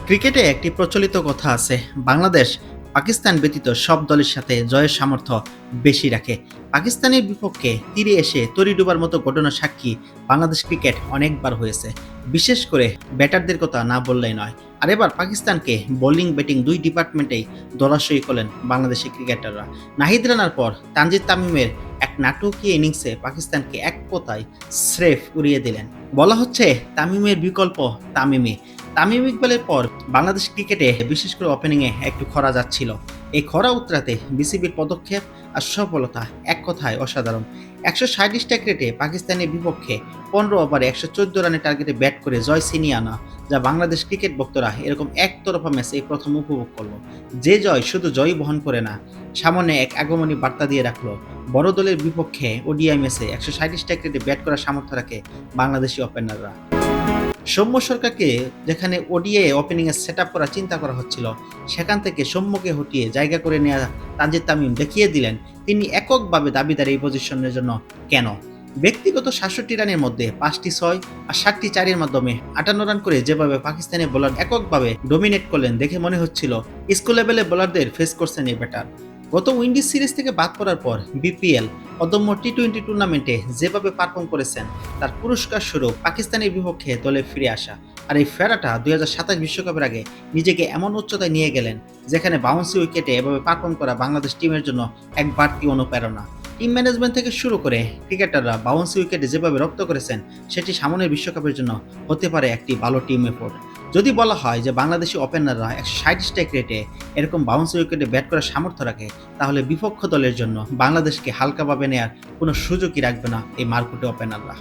ক্রিকেটে একটি প্রচলিত কথা আছে, বাংলাদেশ পাকিস্তান ব্যতীত সব দলের সাথে জয়ের সামর্থ্য বেশি রাখে। পাকিস্তানের বিপক্ষে তীরে এসে তরি ডুবার মতো ঘটনার সাক্ষী বাংলাদেশ ক্রিকেট অনেকবার হয়েছে। বিশেষ করে ব্যাটারদের কথা না বললেই নয়। আর এবার পাকিস্তানকে বোলিং ব্যাটিং দুই ডিপার্টমেন্টেই ধরাশয়ী করলেন বাংলাদেশি ক্রিকেটাররা। নাহিদ রানার পর তানজিদ তামিমের এক নাটকীয় ইনিংসে পাকিস্তানকে এক কথায় স্রেফ উড়িয়ে দিলেন। বলা হচ্ছে তামিমের বিকল্প তামিমি। তামিম ইকবালের পর বাংলাদেশ ক্রিকেটে বিশেষ করে ওপেনিংয়ে একটু খরা যাচ্ছিল। এই খরা উতরাতে বিসিবির পদক্ষেপ আর সফলতা এক কথায় অসাধারণ। 160 স্ট্রাইক রেটে পাকিস্তানের বিপক্ষে 15 ওভারে 114 রানের টার্গেটে ব্যাট করে জয় ছিনিয়ে আনা, যা বাংলাদেশ ক্রিকেট ভক্তরা এরকম একতরফা ম্যাচে এই প্রথম উপভোগ করলো। যে জয় শুধু জয় বহন করে না, সামনে এক আগমনী বার্তা দিয়ে রাখলো। বড় দলের বিপক্ষে ওডিআই ম্যাচে 160 স্ট্রাইক রেটে ব্যাট করার সামর্থ্য রাখে বাংলাদেশি ওপেনাররা। সৌম্য সরকারকে যেখানে ওডিআই ওপেনিংয়ে সেটআপ করার চিন্তা করা হচ্ছিল, সেখান থেকে সৌম্যকে হটিয়ে জায়গা করে নেওয়া তানজিদ তামিম দেখিয়ে দিলেন তিনি এককভাবে দাবিদার এই পজিশনের জন্য কেন। ব্যক্তিগত ৬৭ রানের মধ্যে ৫টি ৬ আর ৭টি ৪-এর মাধ্যমে ৫৮ রান করে যেভাবে পাকিস্তানের বোলার এককভাবে ডমিনেট করলেন, দেখে মনে হচ্ছিল স্কুল লেভেলের বোলারদের ফেস করছেন এই ব্যাটার। গত উইন্ডিজ সিরিজ থেকে বাদ পড়ার পর বিপিএল অদম্য টি-20 টুর্নামেন্টে যেভাবে পারফর্ম করেছেন, তার পুরস্কার স্বরূপ পাকিস্তানের বিপক্ষে দলে ফিরে আসা। আর এই ফেরাটা ২০২৭ বিশ্বকাপের আগে নিজেকে এমন উচ্চতায় নিয়ে গেলেন, যেখানে বাউন্সি উইকেটে এভাবে পারফর্ম করা বাংলাদেশ টিমের জন্য এক বাড়তি অনুপ্রেরণা। টিম ম্যানেজমেন্ট থেকে শুরু করে ক্রিকেটাররা বাউন্সি উইকেটে যেভাবে রপ্ত করেছেন, সেটি সামনের বিশ্বকাপের জন্য হতে পারে একটি ভালো টিম এফোর্ট। যদি বলা হয় যে বাংলাদেশি ওপেনাররা 160 স্ট্রাইক রেটে এরকম বাউন্সি উইকেটে ব্যাট করার সামর্থ্য রাখে, তাহলে বিপক্ষ দলের জন্য বাংলাদেশকে হালকাভাবে নেয়ার কোনো সুযোগই রাখবে না এই মারকুটে ওপেনাররা।